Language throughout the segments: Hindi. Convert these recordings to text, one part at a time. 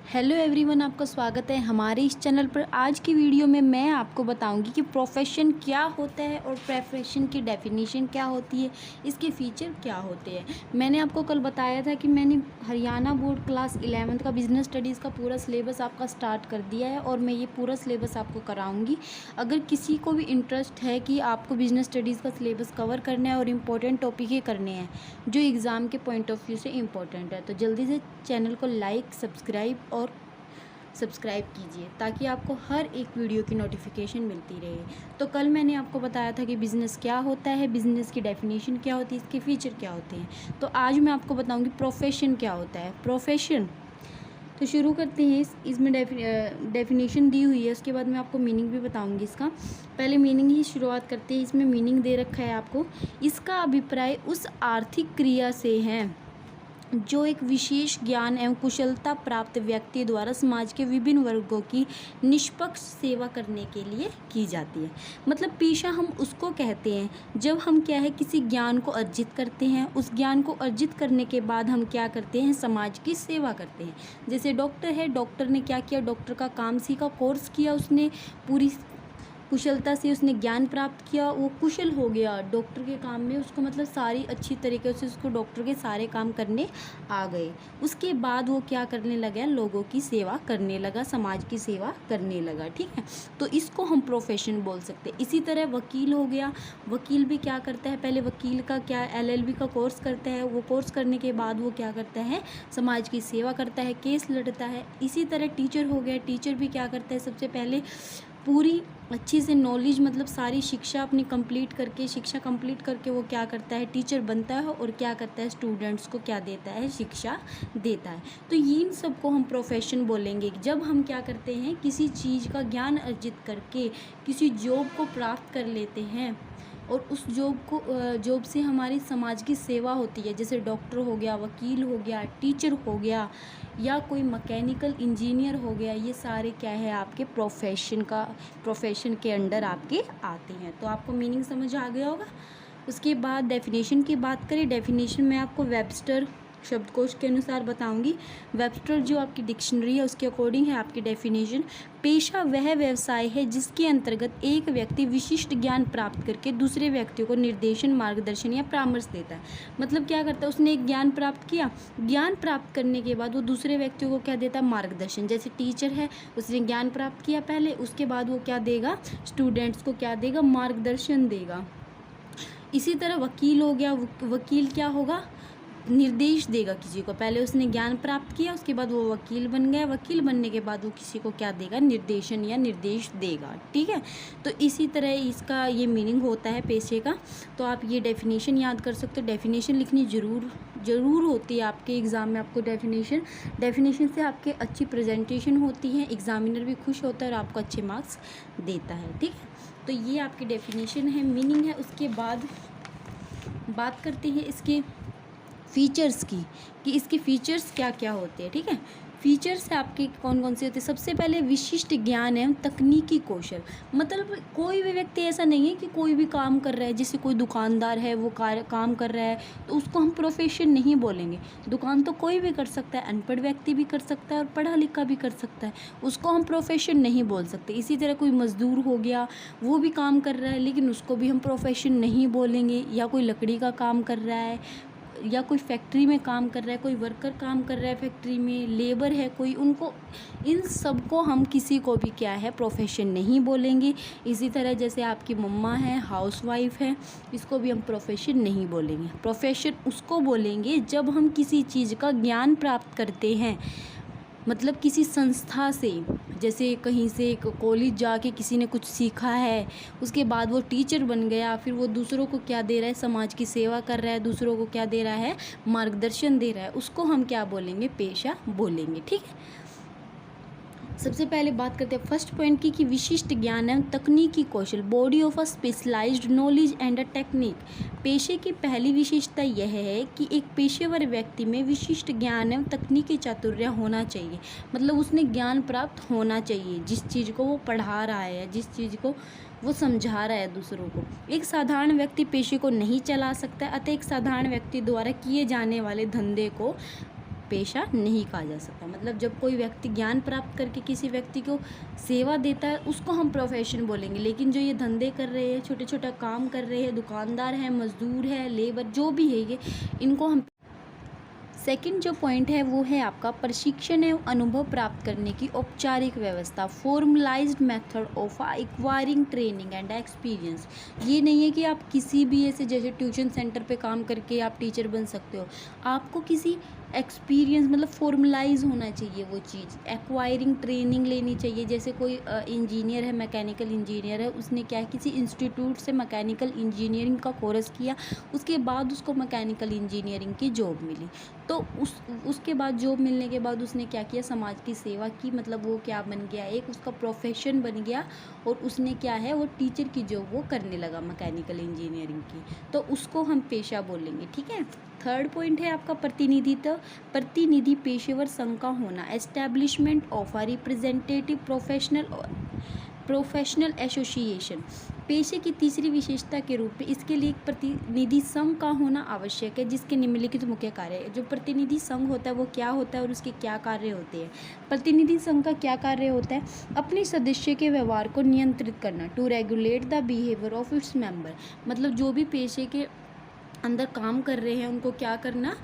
हेलो एवरीवन, आपका स्वागत है हमारे इस चैनल पर। आज की वीडियो में मैं आपको बताऊंगी कि प्रोफेशन क्या होता है और प्रोफेशन की डेफिनेशन क्या होती है, इसके फीचर क्या होते हैं। मैंने आपको कल बताया था कि मैंने हरियाणा बोर्ड क्लास 11th का बिज़नेस स्टडीज़ का पूरा सिलेबस आपका स्टार्ट कर दिया है और मैं ये पूरा सिलेबस आपको कराऊँगी। अगर किसी को भी इंटरेस्ट है कि आपको बिज़नेस स्टडीज़ का सिलेबस कवर करना है और इम्पोर्टेंट टॉपिक ही करने हैं जो एग्ज़ाम के पॉइंट ऑफ व्यू से इम्पोर्टेंट है, तो जल्दी से चैनल को लाइक सब्सक्राइब कीजिए ताकि आपको हर एक वीडियो की नोटिफिकेशन मिलती रहे। तो कल मैंने आपको बताया था कि बिज़नेस क्या होता है, बिज़नेस की डेफिनेशन क्या होती है, इसके फीचर क्या होते हैं। तो आज मैं आपको बताऊंगी प्रोफेशन क्या होता है। प्रोफेशन तो शुरू करते हैं। इसमें डेफिनेशन दी हुई है, उसके बाद मैं आपको मीनिंग भी बताऊंगी इसका। पहले मीनिंग ही शुरुआत करते हैं। इसमें मीनिंग दे रखा है आपको, इसका अभिप्राय उस आर्थिक क्रिया से है जो एक विशेष ज्ञान एवं कुशलता प्राप्त व्यक्ति द्वारा समाज के विभिन्न वर्गों की निष्पक्ष सेवा करने के लिए की जाती है। मतलब पेशा हम उसको कहते हैं जब हम क्या है किसी ज्ञान को अर्जित करते हैं। उस ज्ञान को अर्जित करने के बाद हम क्या करते हैं, समाज की सेवा करते हैं। जैसे डॉक्टर है, डॉक्टर ने क्या किया, डॉक्टर का काम सीखा, कोर्स किया, उसने पूरी कुशलता से उसने ज्ञान प्राप्त किया, वो कुशल हो गया डॉक्टर के काम में। उसको मतलब सारी अच्छी तरीके से उसको डॉक्टर के सारे काम करने आ गए। उसके बाद वो क्या करने लगा, लोगों की सेवा करने लगा, समाज की सेवा करने लगा। ठीक है, तो इसको हम प्रोफेशन बोल सकते हैं। इसी तरह वकील हो गया, वकील भी क्या करता है, पहले वकील का क्या LLB का कोर्स करता है, वो कोर्स करने के बाद वो क्या करता है, समाज की सेवा करता है, केस लड़ता है। इसी तरह टीचर हो गया, टीचर भी क्या करता है, सबसे पहले पूरी अच्छी से नॉलेज मतलब सारी शिक्षा अपनी शिक्षा कंप्लीट करके वो क्या करता है, टीचर बनता है और क्या करता है, स्टूडेंट्स को क्या देता है, शिक्षा देता है। तो इन सबको हम प्रोफेशन बोलेंगे जब हम क्या करते हैं, किसी चीज़ का ज्ञान अर्जित करके किसी जॉब को प्राप्त कर लेते हैं और उस जॉब से हमारी समाज की सेवा होती है। जैसे डॉक्टर हो गया, वकील हो गया, टीचर हो गया या कोई मैकेनिकल इंजीनियर हो गया, ये सारे क्या है आपके प्रोफेशन के अंडर आपके आते हैं। तो आपको मीनिंग समझ आ गया होगा। उसके बाद डेफिनेशन की बात करें। डेफिनेशन में आपको वेबस्टर शब्दकोश के अनुसार बताऊंगी। वेबस्टर जो आपकी डिक्शनरी है उसके अकॉर्डिंग है आपकी डेफिनेशन। पेशा वह व्यवसाय है जिसके अंतर्गत एक व्यक्ति विशिष्ट ज्ञान प्राप्त करके दूसरे व्यक्तियों को निर्देशन, मार्गदर्शन या परामर्श देता है। मतलब क्या करता है, उसने एक ज्ञान प्राप्त किया, ज्ञान प्राप्त करने के बाद वो दूसरे व्यक्तियों को क्या देता है, मार्गदर्शन। जैसे टीचर है, उसने ज्ञान प्राप्त किया पहले, उसके बाद वो क्या देगा, स्टूडेंट्स को क्या देगा, मार्गदर्शन देगा। इसी तरह वकील हो गया, वकील क्या होगा, निर्देश देगा किसी को। पहले उसने ज्ञान प्राप्त किया, उसके बाद वो वकील बन गया, वकील बनने के बाद वो किसी को क्या देगा, निर्देशन या निर्देश देगा। ठीक है, तो इसी तरह इसका ये मीनिंग होता है पेशे का। तो आप ये डेफिनेशन याद कर सकते हो। डेफिनेशन लिखनी ज़रूर होती है आपके एग्ज़ाम में। आपको डेफिनेशन से आपके अच्छी प्रेजेंटेशन होती है, एग्जामिनर भी खुश होता है और आपको अच्छे मार्क्स देता है। ठीक है, तो ये आपकी डेफिनेशन है, मीनिंग है। उसके बाद बात करते हैं इसके फीचर्स की, कि इसके फीचर्स क्या क्या होते हैं। ठीक है, फीचर्स आपके कौन कौन से होते हैं। सबसे पहले विशिष्ट ज्ञान एवं तकनीकी कौशल। मतलब कोई भी व्यक्ति ऐसा नहीं है कि कोई भी काम कर रहा है, जैसे कोई दुकानदार है वो काम कर रहा है तो उसको हम प्रोफेशन नहीं बोलेंगे। दुकान तो कोई भी कर सकता है, अनपढ़ व्यक्ति भी कर सकता है और पढ़ा लिखा भी कर सकता है, उसको हम प्रोफेशन नहीं बोल सकते। इसी तरह कोई मज़दूर हो गया, वो भी काम कर रहा है लेकिन उसको भी हम प्रोफेशन नहीं बोलेंगे। या कोई लकड़ी का काम कर रहा है या कोई फैक्ट्री में काम कर रहा है, कोई वर्कर काम कर रहा है फैक्ट्री में, लेबर है कोई, उनको इन सबको हम किसी को भी क्या है, प्रोफेशन नहीं बोलेंगे। इसी तरह जैसे आपकी मम्मा है, हाउसवाइफ है, इसको भी हम प्रोफेशन नहीं बोलेंगे। प्रोफेशन उसको बोलेंगे जब हम किसी चीज़ का ज्ञान प्राप्त करते हैं, मतलब किसी संस्था से, जैसे कहीं से कॉलेज जाके किसी ने कुछ सीखा है, उसके बाद वो टीचर बन गया, फिर वो दूसरों को क्या दे रहा है, समाज की सेवा कर रहा है, दूसरों को क्या दे रहा है, मार्गदर्शन दे रहा है, उसको हम क्या बोलेंगे, पेशा बोलेंगे। ठीक है, सबसे पहले बात करते हैं फर्स्ट पॉइंट की, कि विशिष्ट ज्ञान एवं तकनीकी कौशल, body of a specialised knowledge and a technique. पेशे की पहली विशेषता यह है कि एक पेशेवर व्यक्ति में विशिष्ट ज्ञान एवं तकनीकी चातुर्य होना चाहिए। मतलब उसने ज्ञान प्राप्त होना चाहिए, जिस चीज़ को वो पढ़ा रहा है, जिस चीज़ को वो समझा रहा है दूसरों को। एक साधारण व्यक्ति पेशे को नहीं चला सकता, अतः एक साधारण व्यक्ति द्वारा किए जाने वाले धंधे को पेशा नहीं कहा जा सकता। मतलब जब कोई व्यक्ति ज्ञान प्राप्त करके किसी व्यक्ति को सेवा देता है उसको हम प्रोफेशन बोलेंगे। लेकिन जो ये धंधे कर रहे हैं, छोटे छोटा काम कर रहे हैं, दुकानदार हैं, मजदूर है, लेबर जो भी है ये, इनको हम सेकंड जो पॉइंट है वो है आपका प्रशिक्षण एवं अनुभव प्राप्त करने की औपचारिक व्यवस्था, formalised method of acquiring training and experience. ये नहीं है कि आप किसी भी ऐसे जैसे ट्यूशन सेंटर पे काम करके आप टीचर बन सकते हो। आपको किसी एक्सपीरियंस मतलब फॉर्मलाइज होना चाहिए वो चीज़, एक्वायरिंग ट्रेनिंग लेनी चाहिए। जैसे कोई इंजीनियर है, मैकेनिकल इंजीनियर है, उसने क्या है किसी इंस्टीट्यूट से मैकेनिकल इंजीनियरिंग का कोर्स किया, उसके बाद उसको मैकेनिकल इंजीनियरिंग की जॉब मिली। तो उसके बाद जॉब मिलने के बाद उसने क्या किया, समाज की सेवा की। मतलब वो क्या बन गया, एक उसका प्रोफेशन बन गया और उसने क्या है वो टीचर की जॉब वो करने लगा मैकेनिकल इंजीनियरिंग की। तो उसको हम पेशा बोलेंगे, ठीक है। थर्ड पॉइंट है आपका प्रतिनिधित्व, प्रतिनिधि पेशेवर संघ का होना, establishment of a representative professional association. पेशे की तीसरी विशेषता के रूप में इसके लिए एक प्रतिनिधि संघ का होना आवश्यक है, जिसके निम्नलिखित मुख्य कार्य है। जो प्रतिनिधि संघ होता है वो क्या होता है और उसके क्या कार्य होते हैं। प्रतिनिधि संघ का क्या कार्य होता है, अपने सदस्य के व्यवहार को नियंत्रित करना, to regulate the behaviour of its member. मतलब जो भी पेशे के अंदर काम कर रहे हैं उनको क्या करना,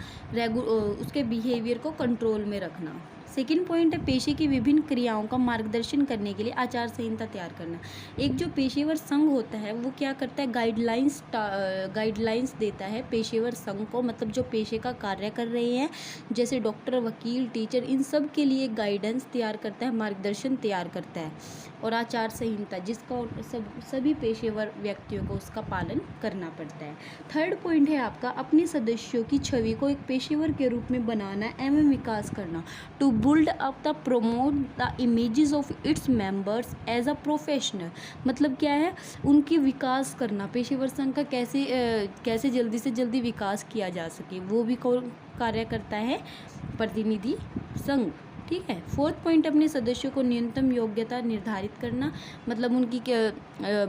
उसके बिहेवियर को कंट्रोल में रखना। सेकेंड पॉइंट है पेशे की विभिन्न क्रियाओं का मार्गदर्शन करने के लिए आचार संहिता तैयार करना। एक जो पेशेवर संघ होता है वो क्या करता है, गाइडलाइंस देता है पेशेवर संघ को। मतलब जो पेशे का कार्य कर रहे हैं जैसे डॉक्टर, वकील, टीचर, इन सब के लिए गाइडेंस तैयार करता है, मार्गदर्शन तैयार करता है। और आचार संहिता जिसका सभी पेशेवर व्यक्तियों को उसका पालन करना पड़ता है। थर्ड पॉइंट है आपका अपने सदस्यों की छवि को एक पेशेवर के रूप में बनाना एवं विकास करना, to build up the promote the images of its members as a professional। मतलब क्या है, उनकी विकास करना, पेशेवर संघ का कैसे जल्दी से जल्दी विकास किया जा सके वो भी कार्य करता है प्रतिनिधि संघ, ठीक है। फोर्थ पॉइंट अपने सदस्यों को न्यूनतम योग्यता निर्धारित करना, मतलब उनकी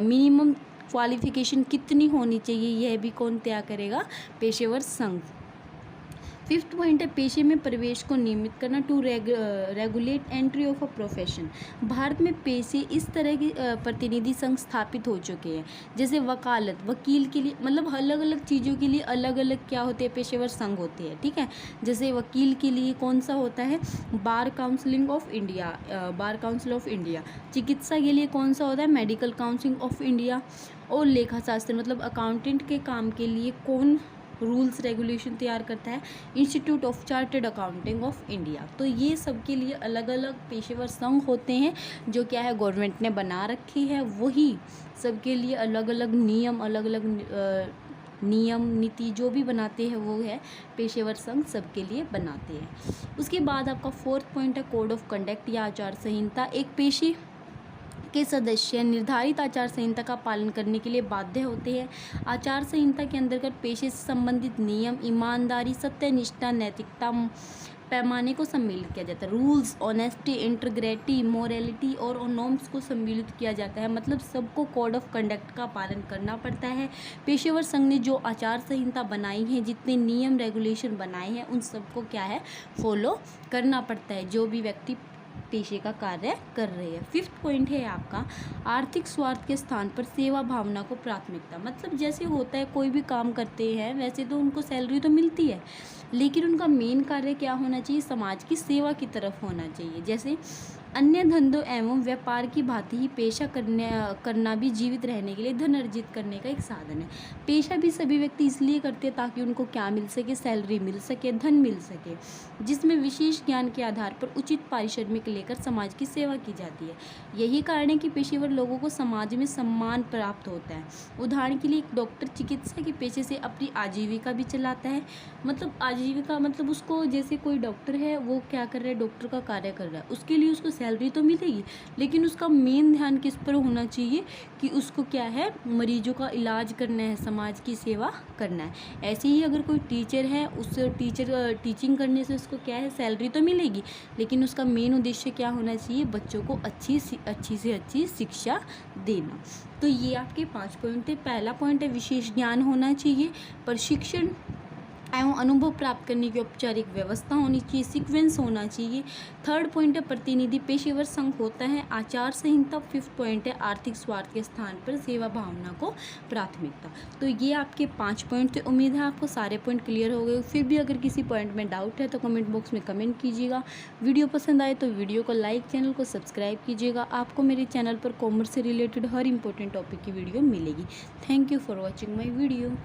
मिनिमम क्वालिफिकेशन कितनी होनी चाहिए यह भी कौन तय करेगा, पेशेवर संघ। फिफ्थ पॉइंट है पेशे में प्रवेश को नियमित करना, to regulate entry of a profession. Bharat में पेशे इस तरह की प्रतिनिधि संघ स्थापित हो चुके हैं। जैसे वकालत, वकील के लिए मतलब अलग अलग चीज़ों के लिए अलग अलग क्या होते हैं, पेशेवर संघ होते हैं, ठीक है। जैसे वकील के लिए कौन सा होता है, बार काउंसिल ऑफ इंडिया। चिकित्सा के लिए कौन सा होता है, मेडिकल काउंसिल ऑफ इंडिया। और लेखा शास्त्र मतलब अकाउंटेंट के काम के लिए कौन रूल्स रेगुलेशन तैयार करता है, institute of chartered accounting of India. तो ये सब के लिए अलग अलग पेशेवर संघ होते हैं जो क्या है गवर्नमेंट ने बना रखी है। वही सबके लिए अलग अलग नियम नीति जो भी बनाते हैं वो है पेशेवर संघ सबके लिए बनाते हैं। उसके बाद आपका फोर्थ पॉइंट है कोड ऑफ कंडक्ट या आचार संहिता। एक पेशे के सदस्य निर्धारित आचार संहिता का पालन करने के लिए बाध्य होते हैं। आचार संहिता के अंतर्गत पेशे से संबंधित नियम, ईमानदारी, सत्यनिष्ठा, नैतिकता पैमाने को सम्मिलित किया जाता है। रूल्स, ऑनेस्टी, इंटीग्रिटी, मोरालिटी और नॉर्म्स को सम्मिलित किया जाता है। मतलब सबको कोड ऑफ कंडक्ट का पालन करना पड़ता है। पेशेवर संघ ने जो आचार संहिता बनाई है, जितने नियम रेगुलेशन बनाए हैं, उन सबको क्या है फॉलो करना पड़ता है जो भी व्यक्ति पेशे का कार्य कर रहे हैं। फिफ्थ पॉइंट है आपका आर्थिक स्वार्थ के स्थान पर सेवा भावना को प्राथमिकता। मतलब जैसे होता है कोई भी काम करते हैं वैसे तो उनको सैलरी तो मिलती है, लेकिन उनका मेन कार्य क्या होना चाहिए, समाज की सेवा की तरफ होना चाहिए। जैसे अन्य धंधों एवं व्यापार की भांति ही पेशा करना भी जीवित रहने के लिए धन अर्जित करने का एक साधन है। पेशा भी सभी व्यक्ति इसलिए करते हैं ताकि उनको क्या मिल सके, सैलरी मिल सके, धन मिल सके, जिसमें विशेष ज्ञान के आधार पर उचित पारिश्रमिक लेकर समाज की सेवा की जाती है। यही कारण है कि पेशेवर लोगों को समाज में सम्मान प्राप्त होता है। उदाहरण के लिए एक डॉक्टर चिकित्सा के पेशे से अपनी आजीविका भी चलाता है। मतलब आजीविका मतलब उसको, जैसे कोई डॉक्टर है वो क्या कर रहा है, डॉक्टर का कार्य कर रहा है, उसके लिए उसको सैलरी तो मिलेगी, लेकिन उसका मेन ध्यान किस पर होना चाहिए कि उसको क्या है, मरीजों का इलाज करना है, समाज की सेवा करना है। ऐसे ही अगर कोई टीचर है, उस टीचिंग करने से उसको क्या है, सैलरी तो मिलेगी, लेकिन उसका मेन उद्देश्य क्या होना चाहिए, बच्चों को अच्छी से अच्छी शिक्षा देना। तो ये आपके 5 पॉइंट थे। पहला पॉइंट है विशेष ज्ञान होना चाहिए, प्रशिक्षण एवं अनुभव प्राप्त करने की औपचारिक व्यवस्था होनी चाहिए, सीक्वेंस होना चाहिए। थर्ड पॉइंट है प्रतिनिधि पेशेवर संघ होता है। आचार संहिता। फिफ्थ पॉइंट है आर्थिक स्वार्थ के स्थान पर सेवा भावना को प्राथमिकता। तो ये आपके 5 पॉइंट थे। उम्मीद है आपको सारे पॉइंट क्लियर हो गए। फिर भी अगर किसी पॉइंट में डाउट है तो कमेंट बॉक्स में कमेंट कीजिएगा। वीडियो पसंद आए तो वीडियो को लाइक, चैनल को सब्सक्राइब कीजिएगा। आपको मेरे चैनल पर कॉमर्स से रिलेटेड हर इंपॉर्टेंट टॉपिक की वीडियो मिलेगी। Thank you for watching my video.